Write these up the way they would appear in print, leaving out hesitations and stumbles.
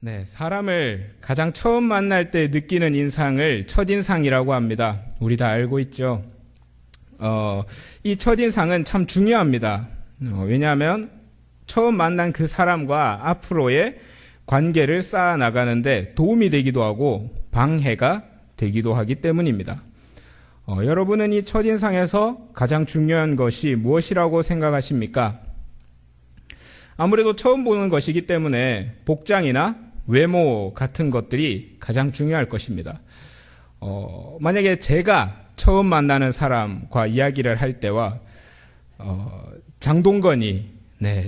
네, 사람을 가장 처음 만날 때 느끼는 인상을 첫인상이라고 합니다. 우리 다 알고 있죠. 이 첫인상은 참 중요합니다. 왜냐하면 처음 만난 그 사람과 앞으로의 관계를 쌓아 나가는데 도움이 되기도 하고 방해가 되기도 하기 때문입니다. 여러분은 이 첫인상에서 가장 중요한 것이 무엇이라고 생각하십니까? 아무래도 처음 보는 것이기 때문에 복장이나 외모 같은 것들이 가장 중요할 것입니다. 만약에 제가 처음 만나는 사람과 이야기를 할 때와 장동건이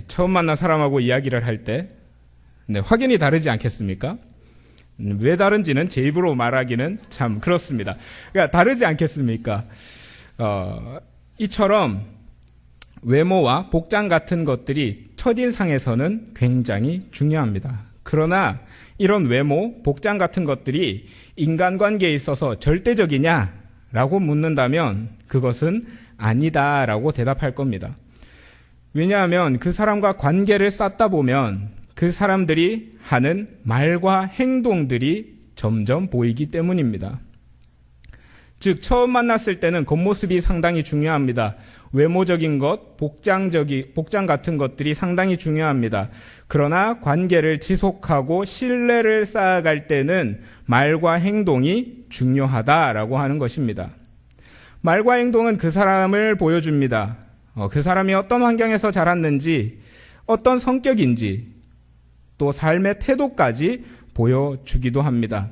처음 만난 사람하고 이야기를 할 때 확연히 다르지 않겠습니까? 왜 다른지는 제 입으로 말하기는 참 그렇습니다. 그러니까 다르지 않겠습니까? 이처럼 외모와 복장 같은 것들이 첫인상에서는 굉장히 중요합니다. 그러나 이런 외모, 복장 같은 것들이 인간관계에 있어서 절대적이냐라고 묻는다면 그것은 아니다라고 대답할 겁니다. 왜냐하면 그 사람과 관계를 쌓다 보면 그 사람들이 하는 말과 행동들이 점점 보이기 때문입니다. 즉 처음 만났을 때는 겉모습이 상당히 중요합니다. 외모적인 것, 복장 같은 것들이 상당히 중요합니다. 그러나 관계를 지속하고 신뢰를 쌓아갈 때는 말과 행동이 중요하다라고 하는 것입니다. 말과 행동은 그 사람을 보여줍니다. 그 사람이 어떤 환경에서 자랐는지, 어떤 성격인지, 또 삶의 태도까지 보여주기도 합니다.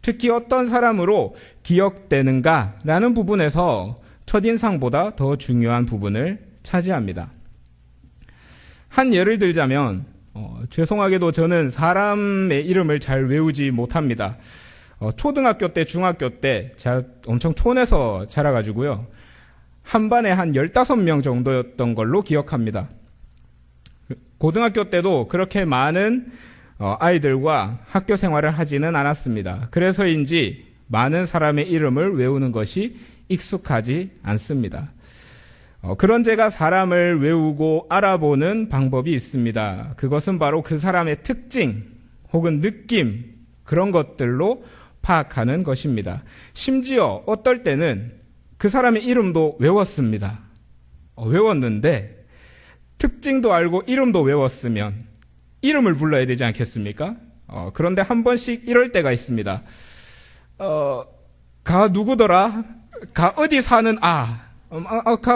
특히 어떤 사람으로 기억되는가라는 부분에서 첫인상보다 더 중요한 부분을 차지합니다. 한 예를 들자면 죄송하게도 저는 사람의 이름을 잘 외우지 못합니다. 초등학교 때, 중학교 때 제가 엄청 촌에서 자라가지고요. 한 반에 한 15명 정도였던 걸로 기억합니다. 고등학교 때도 그렇게 많은 아이들과 학교 생활을 하지는 않았습니다. 그래서인지 많은 사람의 이름을 외우는 것이 익숙하지 않습니다. 그런 제가 사람을 외우고 알아보는 방법이 있습니다. 그것은 바로 그 사람의 특징 혹은 느낌, 그런 것들로 파악하는 것입니다. 심지어 어떨 때는 그 사람의 이름도 외웠습니다. 외웠는데 특징도 알고 이름도 외웠으면 이름을 불러야 되지 않겠습니까? 그런데 한 번씩 이럴 때가 있습니다. 가 누구더라? 가 어디 사는 가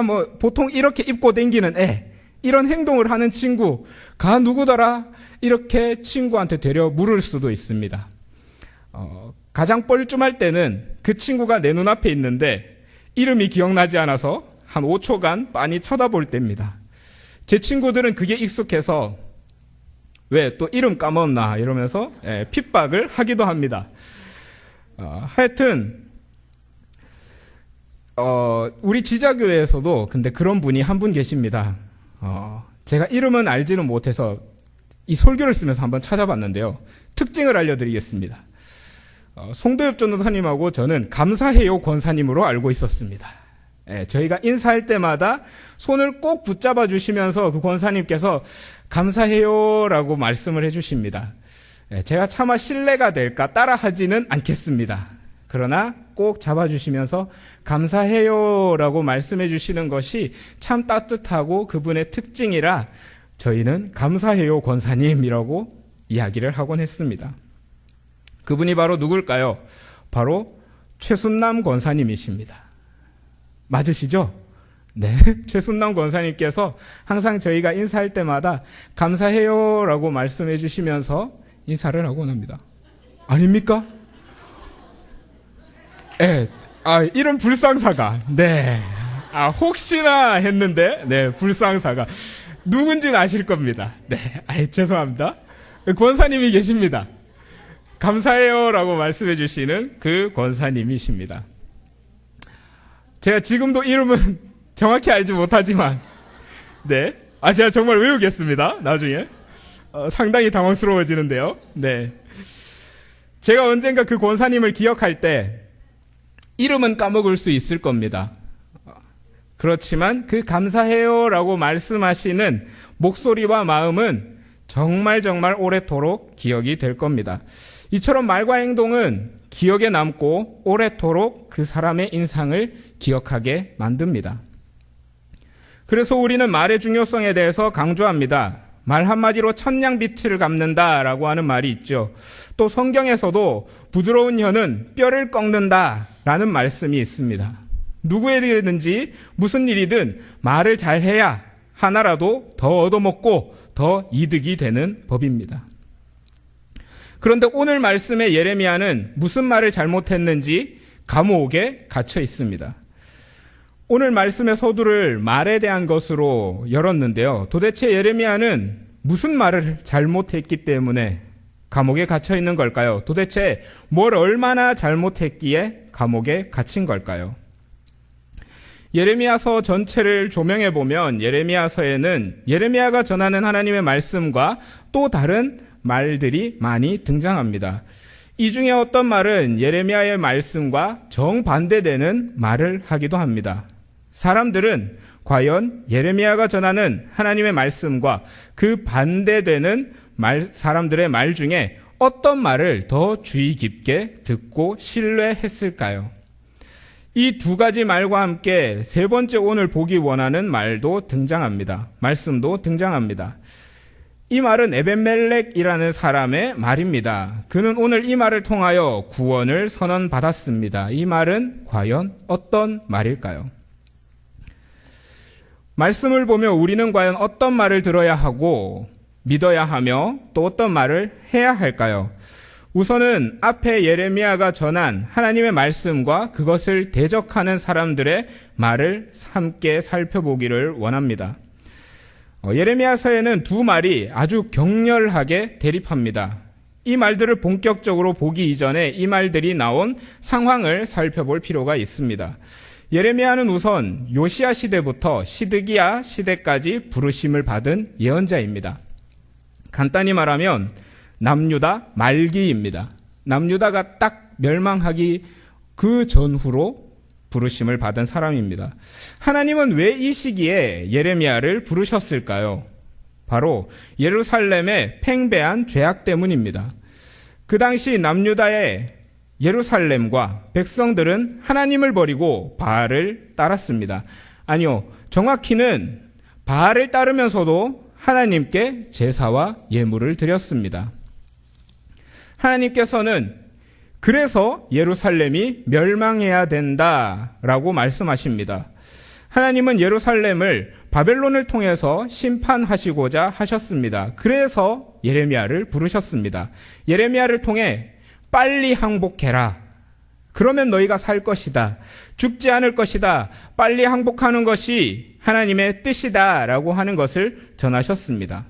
뭐 보통 이렇게 입고 다니는 애, 이런 행동을 하는 친구, 가 누구더라? 이렇게 친구한테 되려 물을 수도 있습니다. 가장 뻘쭘할 때는 그 친구가 내 눈앞에 있는데 이름이 기억나지 않아서 한 5초간 빤히 쳐다볼 때입니다. 제 친구들은 그게 익숙해서 왜 또 이름 까먹었나 이러면서 핍박을 하기도 합니다. 하여튼 우리 지자교회에서도 근데 그런 분이 한 분 계십니다. 제가 이름은 알지는 못해서 이 설교를 쓰면서 한번 찾아봤는데요. 특징을 알려드리겠습니다. 송도엽 전도사님하고 저는 감사해요 권사님으로 알고 있었습니다. 저희가 인사할 때마다 손을 꼭 붙잡아 주시면서 그 권사님께서 감사해요라고 말씀을 해주십니다. 제가 차마 신뢰가 될까 따라하지는 않겠습니다. 그러나 꼭 잡아주시면서 감사해요라고 말씀해 주시는 것이 참 따뜻하고 그분의 특징이라 저희는 감사해요 권사님이라고 이야기를 하곤 했습니다. 그분이 바로 누굴까요? 바로 최순남 권사님이십니다. 맞으시죠? 네, 최순남 권사님께서 항상 저희가 인사할 때마다 감사해요라고 말씀해 주시면서 인사를 하곤 합니다. 아닙니까? 이런 불상사가, 혹시나 했는데, 불상사가 누군지는 아실 겁니다. 죄송합니다. 권사님이 계십니다. 감사해요라고 말씀해 주시는 그 권사님이십니다. 제가 지금도 이름은 정확히 알지 못하지만, 제가 정말 외우겠습니다. 나중에. 상당히 당황스러워지는데요. 제가 언젠가 그 권사님을 기억할 때, 이름은 까먹을 수 있을 겁니다. 그렇지만 그 감사해요라고 말씀하시는 목소리와 마음은 정말 오래도록 기억이 될 겁니다. 이처럼 말과 행동은 기억에 남고 오래도록 그 사람의 인상을 기억하게 만듭니다. 그래서 우리는 말의 중요성에 대해서 강조합니다. 말 한마디로 천냥빛을 갚는다라고 하는 말이 있죠. 또 성경에서도 부드러운 혀는 뼈를 꺾는다라는 말씀이 있습니다. 누구에게든지 무슨 일이든 말을 잘해야 하나라도 더 얻어먹고 더 이득이 되는 법입니다. 그런데 오늘 말씀의 예레미야는 무슨 말을 잘못했는지 감옥에 갇혀 있습니다. 오늘 말씀의 서두를 말에 대한 것으로 열었는데요. 도대체 예레미야는 무슨 말을 잘못했기 때문에 감옥에 갇혀 있는 걸까요? 도대체 뭘 얼마나 잘못했기에 감옥에 갇힌 걸까요? 예레미야서 전체를 조명해 보면 예레미야서에는 예레미야가 전하는 하나님의 말씀과 또 다른 말들이 많이 등장합니다. 이 중에 어떤 말은 예레미야의 말씀과 정반대되는 말을 하기도 합니다. 사람들은 과연 예레미야가 전하는 하나님의 말씀과 그 반대되는 사람들의 말 중에 어떤 말을 더 주의 깊게 듣고 신뢰했을까요? 이 두 가지 말과 함께 세 번째 오늘 보기 원하는 말도 등장합니다. 말씀도 등장합니다. 이 말은 에벤멜렉이라는 사람의 말입니다. 그는 오늘 이 말을 통하여 구원을 선언받았습니다. 이 말은 과연 어떤 말일까요? 말씀을 보며 우리는 과연 어떤 말을 들어야 하고 믿어야 하며 또 어떤 말을 해야 할까요? 우선은 앞에 예레미야가 전한 하나님의 말씀과 그것을 대적하는 사람들의 말을 함께 살펴보기를 원합니다. 예레미야서에는 두 말이 아주 격렬하게 대립합니다. 이 말들을 본격적으로 보기 이전에 이 말들이 나온 상황을 살펴볼 필요가 있습니다. 예레미야는 우선 요시야 시대부터 시드기야 시대까지 부르심을 받은 예언자입니다. 간단히 말하면 남유다 말기입니다. 남유다가 딱 멸망하기 그 전후로 부르심을 받은 사람입니다. 하나님은 왜 이 시기에 예레미야를 부르셨을까요? 바로 예루살렘의 팽배한 죄악 때문입니다. 그 당시 남유다의 예루살렘과 백성들은 하나님을 버리고 바알을 따랐습니다. 아니요, 정확히는 바알을 따르면서도 하나님께 제사와 예물을 드렸습니다. 하나님께서는 그래서 예루살렘이 멸망해야 된다라고 말씀하십니다. 하나님은 예루살렘을 바벨론을 통해서 심판하시고자 하셨습니다. 그래서 예레미야를 부르셨습니다. 예레미야를 통해 빨리 항복해라. 그러면 너희가 살 것이다. 죽지 않을 것이다. 빨리 항복하는 것이 하나님의 뜻이다 라고 하는 것을 전하셨습니다.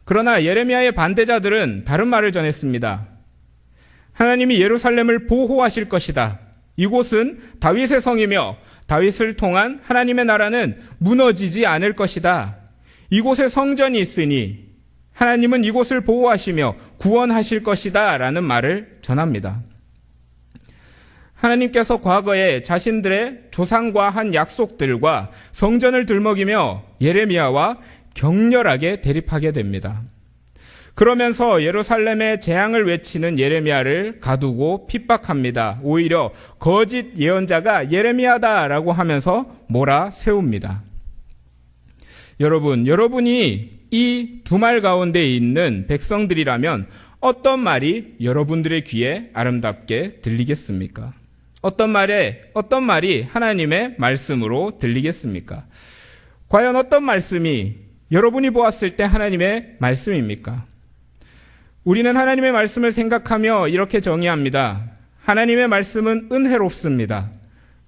그러나 예레미야의 반대자들은 다른 말을 전했습니다. 하나님이 예루살렘을 보호하실 것이다. 이곳은 다윗의 성이며 다윗을 통한 하나님의 나라는 무너지지 않을 것이다. 이곳에 성전이 있으니 하나님은 이곳을 보호하시며 구원하실 것이다 라는 말을 전합니다. 하나님께서 과거에 자신들의 조상과 한 약속들과 성전을 들먹이며 예레미야와 격렬하게 대립하게 됩니다. 그러면서 예루살렘의 재앙을 외치는 예레미야를 가두고 핍박합니다. 오히려 거짓 예언자가 예레미야다라고 하면서 몰아세웁니다. 여러분이 이 두 말 가운데 있는 백성들이라면 어떤 말이 여러분들의 귀에 아름답게 들리겠습니까? 어떤 말이 하나님의 말씀으로 들리겠습니까? 과연 어떤 말씀이 여러분이 보았을 때 하나님의 말씀입니까? 우리는 하나님의 말씀을 생각하며 이렇게 정의합니다. 하나님의 말씀은 은혜롭습니다.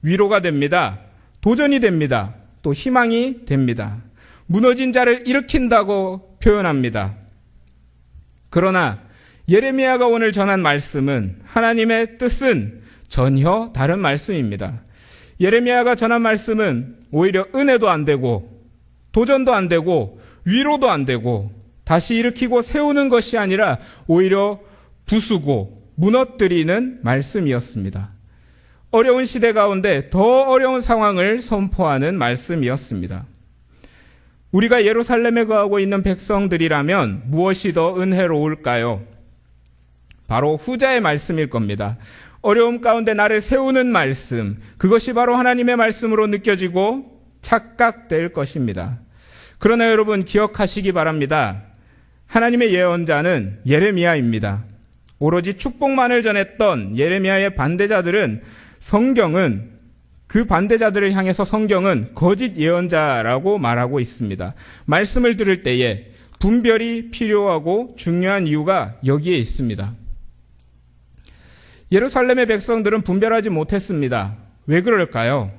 위로가 됩니다. 도전이 됩니다. 또 희망이 됩니다. 무너진 자를 일으킨다고 표현합니다. 그러나 예레미야가 오늘 전한 말씀은 하나님의 뜻은 전혀 다른 말씀입니다. 예레미야가 전한 말씀은 오히려 은혜도 안 되고 도전도 안 되고 위로도 안 되고 다시 일으키고 세우는 것이 아니라 오히려 부수고 무너뜨리는 말씀이었습니다. 어려운 시대 가운데 더 어려운 상황을 선포하는 말씀이었습니다. 우리가 예루살렘에 거하고 있는 백성들이라면 무엇이 더 은혜로울까요? 바로 후자의 말씀일 겁니다. 어려움 가운데 나를 세우는 말씀, 그것이 바로 하나님의 말씀으로 느껴지고 착각될 것입니다. 그러나 여러분 기억하시기 바랍니다. 하나님의 예언자는 예레미야입니다. 오로지 축복만을 전했던 예레미야의 반대자들은 그 반대자들을 향해서 성경은 거짓 예언자라고 말하고 있습니다. 말씀을 들을 때에 분별이 필요하고 중요한 이유가 여기에 있습니다. 예루살렘의 백성들은 분별하지 못했습니다. 왜 그럴까요?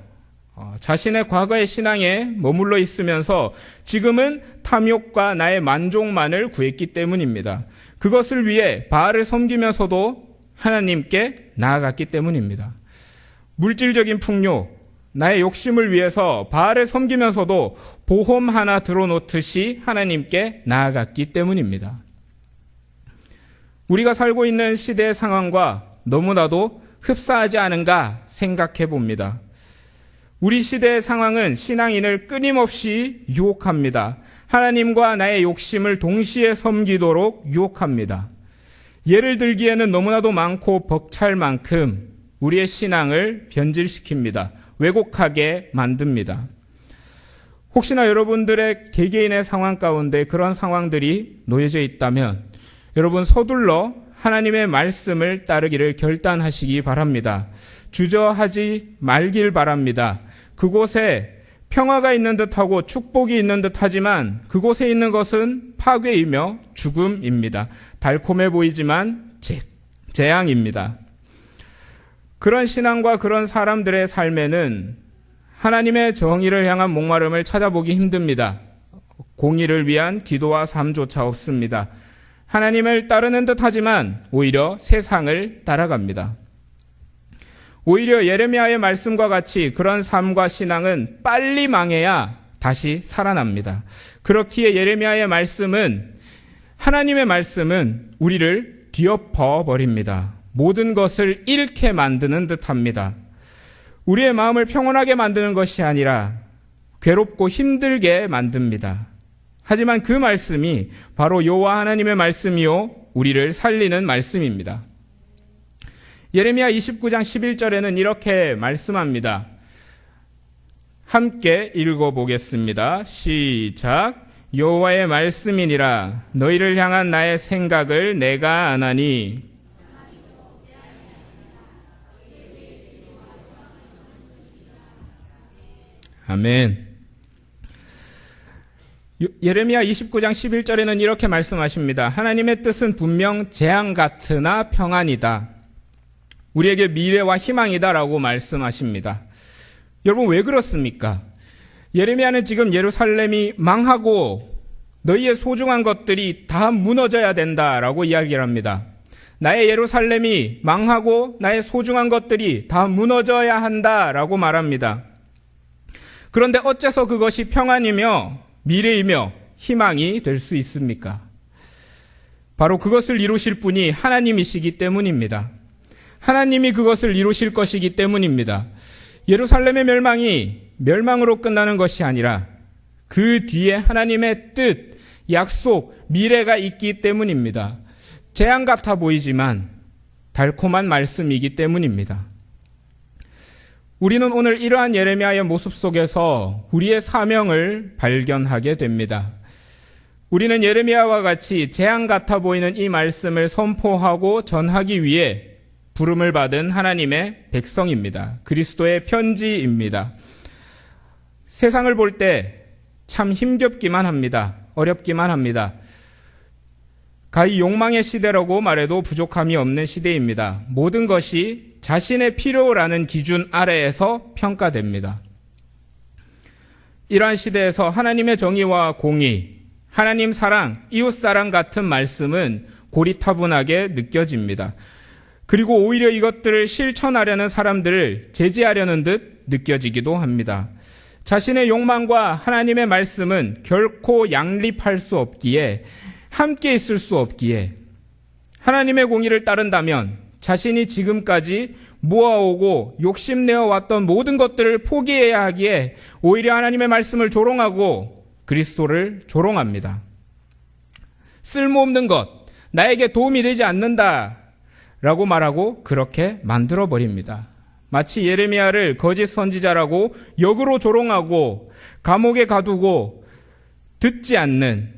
자신의 과거의 신앙에 머물러 있으면서 지금은 탐욕과 나의 만족만을 구했기 때문입니다. 그것을 위해 바알을 섬기면서도 하나님께 나아갔기 때문입니다. 물질적인 풍요, 나의 욕심을 위해서 바알을 섬기면서도 보험 하나 들어놓듯이 하나님께 나아갔기 때문입니다. 우리가 살고 있는 시대의 상황과 너무나도 흡사하지 않은가 생각해 봅니다. 우리 시대의 상황은 신앙인을 끊임없이 유혹합니다. 하나님과 나의 욕심을 동시에 섬기도록 유혹합니다. 예를 들기에는 너무나도 많고 벅찰 만큼 우리의 신앙을 변질시킵니다. 왜곡하게 만듭니다. 혹시나 여러분들의 개개인의 상황 가운데 그런 상황들이 놓여져 있다면 여러분 서둘러 하나님의 말씀을 따르기를 결단하시기 바랍니다. 주저하지 말길 바랍니다. 그곳에 평화가 있는 듯하고 축복이 있는 듯하지만 그곳에 있는 것은 파괴이며 죽음입니다. 달콤해 보이지만 재앙입니다. 그런 신앙과 그런 사람들의 삶에는 하나님의 정의를 향한 목마름을 찾아보기 힘듭니다. 공의를 위한 기도와 삶조차 없습니다. 하나님을 따르는 듯하지만 오히려 세상을 따라갑니다. 오히려 예레미야의 말씀과 같이 그런 삶과 신앙은 빨리 망해야 다시 살아납니다. 그렇기에 예레미야의 말씀은 하나님의 말씀은 우리를 뒤엎어 버립니다. 모든 것을 잃게 만드는 듯합니다. 우리의 마음을 평온하게 만드는 것이 아니라 괴롭고 힘들게 만듭니다. 하지만 그 말씀이 바로 여호와 하나님의 말씀이요 우리를 살리는 말씀입니다. 예레미야 29장 11절에는 이렇게 말씀합니다. 함께 읽어보겠습니다. 시작. 여호와의 말씀이니라. 너희를 향한 나의 생각을 내가 아나니. 아멘. 예레미야 29장 11절에는 이렇게 말씀하십니다. 하나님의 뜻은 분명 재앙 같으나 평안이다. 우리에게 미래와 희망이다라고 말씀하십니다. 여러분 왜 그렇습니까? 예레미야는 지금 예루살렘이 망하고 너희의 소중한 것들이 다 무너져야 된다라고 이야기를 합니다. 나의 예루살렘이 망하고 나의 소중한 것들이 다 무너져야 한다라고 말합니다. 그런데 어째서 그것이 평안이며 미래이며 희망이 될 수 있습니까? 바로 그것을 이루실 분이 하나님이시기 때문입니다. 하나님이 그것을 이루실 것이기 때문입니다. 예루살렘의 멸망이 멸망으로 끝나는 것이 아니라 그 뒤에 하나님의 뜻, 약속, 미래가 있기 때문입니다. 재앙 같아 보이지만 달콤한 말씀이기 때문입니다. 우리는 오늘 이러한 예레미야의 모습 속에서 우리의 사명을 발견하게 됩니다. 우리는 예레미야와 같이 재앙 같아 보이는 이 말씀을 선포하고 전하기 위해 부름을 받은 하나님의 백성입니다. 그리스도의 편지입니다. 세상을 볼 때 참 힘겹기만 합니다. 어렵기만 합니다. 가히 욕망의 시대라고 말해도 부족함이 없는 시대입니다. 모든 것이 자신의 필요라는 기준 아래에서 평가됩니다. 이러한 시대에서 하나님의 정의와 공의, 하나님 사랑, 이웃 사랑 같은 말씀은 고리타분하게 느껴집니다. 그리고 오히려 이것들을 실천하려는 사람들을 제지하려는 듯 느껴지기도 합니다. 자신의 욕망과 하나님의 말씀은 결코 양립할 수 없기에, 함께 있을 수 없기에, 하나님의 공의를 따른다면 자신이 지금까지 모아오고 욕심내어 왔던 모든 것들을 포기해야 하기에 오히려 하나님의 말씀을 조롱하고 그리스도를 조롱합니다. 쓸모없는 것, 나에게 도움이 되지 않는다 라고 말하고 그렇게 만들어버립니다. 마치 예레미야를 거짓 선지자라고 역으로 조롱하고 감옥에 가두고 듣지 않는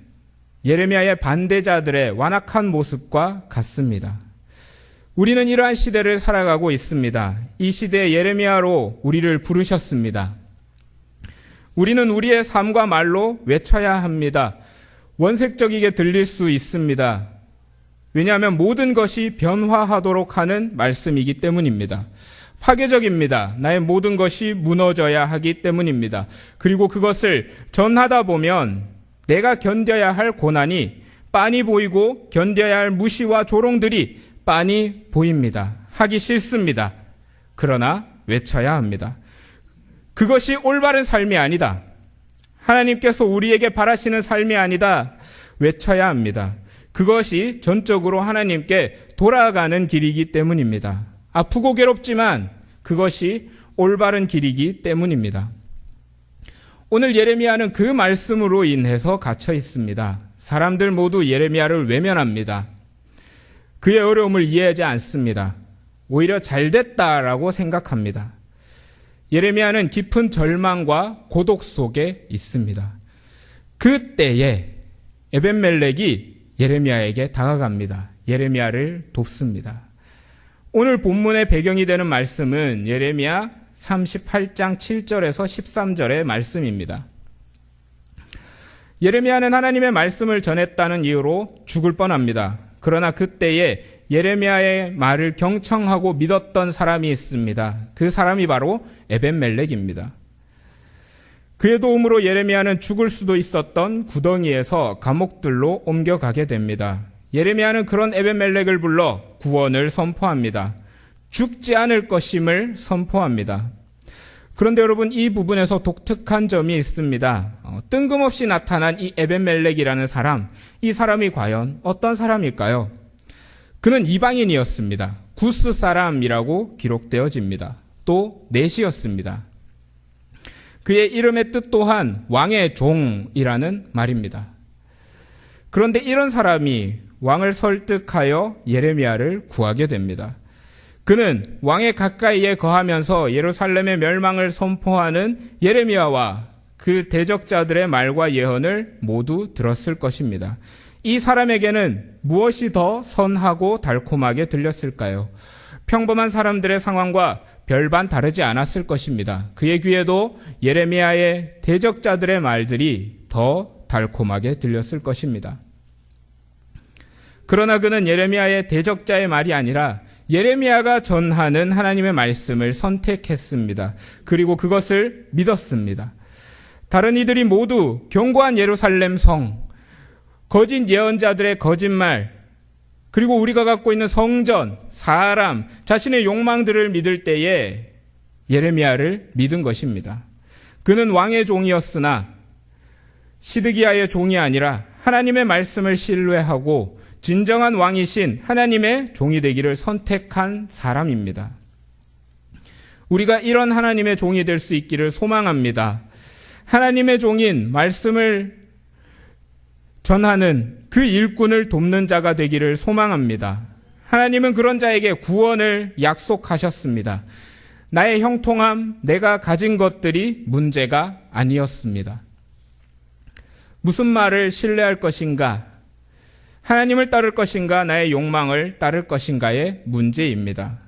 예레미야의 반대자들의 완악한 모습과 같습니다. 우리는 이러한 시대를 살아가고 있습니다. 이 시대에 예레미야로 우리를 부르셨습니다. 우리는 우리의 삶과 말로 외쳐야 합니다. 원색적이게 들릴 수 있습니다. 왜냐하면 모든 것이 변화하도록 하는 말씀이기 때문입니다. 파괴적입니다. 나의 모든 것이 무너져야 하기 때문입니다. 그리고 그것을 전하다 보면 내가 견뎌야 할 고난이 빤히 보이고 견뎌야 할 무시와 조롱들이 빤히 보입니다. 하기 싫습니다. 그러나 외쳐야 합니다. 그것이 올바른 삶이 아니다. 하나님께서 우리에게 바라시는 삶이 아니다. 외쳐야 합니다. 그것이 전적으로 하나님께 돌아가는 길이기 때문입니다. 아프고 괴롭지만 그것이 올바른 길이기 때문입니다. 오늘 예레미야는 그 말씀으로 인해서 갇혀 있습니다. 사람들 모두 예레미야를 외면합니다. 그의 어려움을 이해하지 않습니다. 오히려 잘됐다라고 생각합니다. 예레미야는 깊은 절망과 고독 속에 있습니다. 그때에 에벤멜렉이 예레미야에게 다가갑니다. 예레미야를 돕습니다. 오늘 본문의 배경이 되는 말씀은 예레미야 38장 7절에서 13절의 말씀입니다. 예레미야는 하나님의 말씀을 전했다는 이유로 죽을 뻔합니다. 그러나 그때에 예레미야의 말을 경청하고 믿었던 사람이 있습니다. 그 사람이 바로 에벤멜렉입니다. 그의 도움으로 예레미야는 죽을 수도 있었던 구덩이에서 감옥들로 옮겨가게 됩니다. 예레미야는 그런 에벤멜렉을 불러 구원을 선포합니다. 죽지 않을 것임을 선포합니다. 그런데 여러분, 이 부분에서 독특한 점이 있습니다. 뜬금없이 나타난 이 에벤멜렉이라는 사람, 이 사람이 과연 어떤 사람일까요? 그는 이방인이었습니다. 구스 사람이라고 기록되어집니다. 또 넷이었습니다. 그의 이름의 뜻 또한 왕의 종이라는 말입니다. 그런데 이런 사람이 왕을 설득하여 예레미야를 구하게 됩니다. 그는 왕의 가까이에 거하면서 예루살렘의 멸망을 선포하는 예레미야와 그 대적자들의 말과 예언을 모두 들었을 것입니다. 이 사람에게는 무엇이 더 선하고 달콤하게 들렸을까요? 평범한 사람들의 상황과 별반 다르지 않았을 것입니다. 그의 귀에도 예레미야의 대적자들의 말들이 더 달콤하게 들렸을 것입니다. 그러나 그는 예레미야의 대적자의 말이 아니라 예레미야가 전하는 하나님의 말씀을 선택했습니다. 그리고 그것을 믿었습니다. 다른 이들이 모두 견고한 예루살렘 성, 거짓 예언자들의 거짓말, 그리고 우리가 갖고 있는 성전, 사람, 자신의 욕망들을 믿을 때에 예레미야를 믿은 것입니다. 그는 왕의 종이었으나 시드기야의 종이 아니라 하나님의 말씀을 신뢰하고 진정한 왕이신 하나님의 종이 되기를 선택한 사람입니다. 우리가 이런 하나님의 종이 될 수 있기를 소망합니다. 하나님의 종인 말씀을 전하는 그 일꾼을 돕는 자가 되기를 소망합니다. 하나님은 그런 자에게 구원을 약속하셨습니다. 나의 형통함, 내가 가진 것들이 문제가 아니었습니다. 무슨 말을 신뢰할 것인가? 하나님을 따를 것인가? 나의 욕망을 따를 것인가의 문제입니다.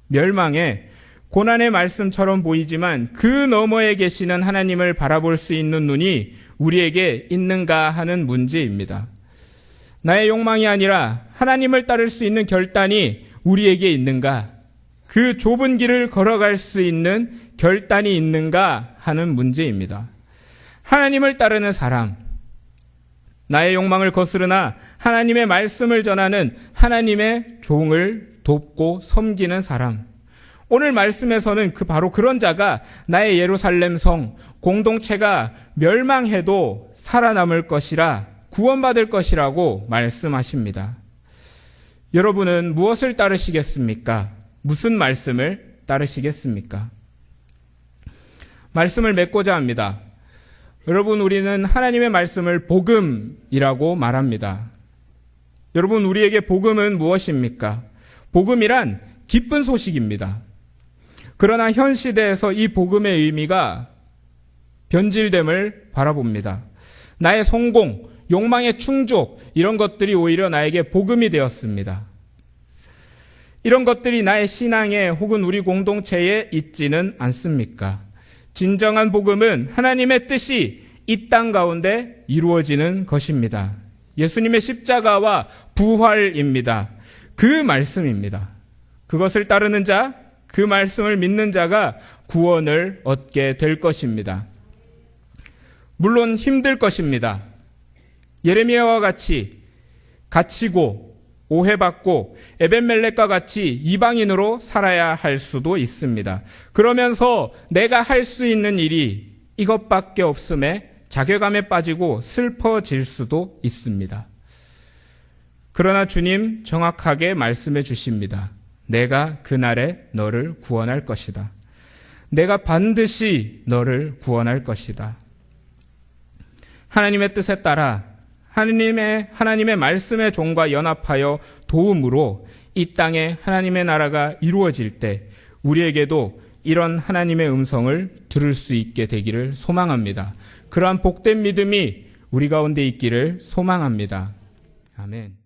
멸망에 고난의 말씀처럼 보이지만 그 너머에 계시는 하나님을 바라볼 수 있는 눈이 우리에게 있는가 하는 문제입니다. 나의 욕망이 아니라 하나님을 따를 수 있는 결단이 우리에게 있는가? 그 좁은 길을 걸어갈 수 있는 결단이 있는가 하는 문제입니다. 하나님을 따르는 사람, 나의 욕망을 거스르나 하나님의 말씀을 전하는 하나님의 종을 돕고 섬기는 사람. 오늘 말씀에서는 바로 그런 자가 나의 예루살렘 성, 공동체가 멸망해도 살아남을 것이라, 구원받을 것이라고 말씀하십니다. 여러분은 무엇을 따르시겠습니까? 무슨 말씀을 따르시겠습니까? 말씀을 맺고자 합니다. 여러분, 우리는 하나님의 말씀을 복음이라고 말합니다. 여러분, 우리에게 복음은 무엇입니까? 복음이란 기쁜 소식입니다. 그러나 현 시대에서 이 복음의 의미가 변질됨을 바라봅니다. 나의 성공, 욕망의 충족, 이런 것들이 오히려 나에게 복음이 되었습니다. 이런 것들이 나의 신앙에 혹은 우리 공동체에 있지는 않습니까? 진정한 복음은 하나님의 뜻이 이 땅 가운데 이루어지는 것입니다. 예수님의 십자가와 부활입니다. 그 말씀입니다. 그것을 따르는 자, 그 말씀을 믿는 자가 구원을 얻게 될 것입니다. 물론 힘들 것입니다. 예레미야와 같이 갇히고 오해받고 에벤멜렉과 같이 이방인으로 살아야 할 수도 있습니다. 그러면서 내가 할 수 있는 일이 이것밖에 없음에 자괴감에 빠지고 슬퍼질 수도 있습니다. 그러나 주님 정확하게 말씀해 주십니다. 내가 그날에 너를 구원할 것이다. 내가 반드시 너를 구원할 것이다. 하나님의 뜻에 따라 하나님의 말씀의 종과 연합하여 도움으로 이 땅에 하나님의 나라가 이루어질 때 우리에게도 이런 하나님의 음성을 들을 수 있게 되기를 소망합니다. 그러한 복된 믿음이 우리 가운데 있기를 소망합니다. 아멘.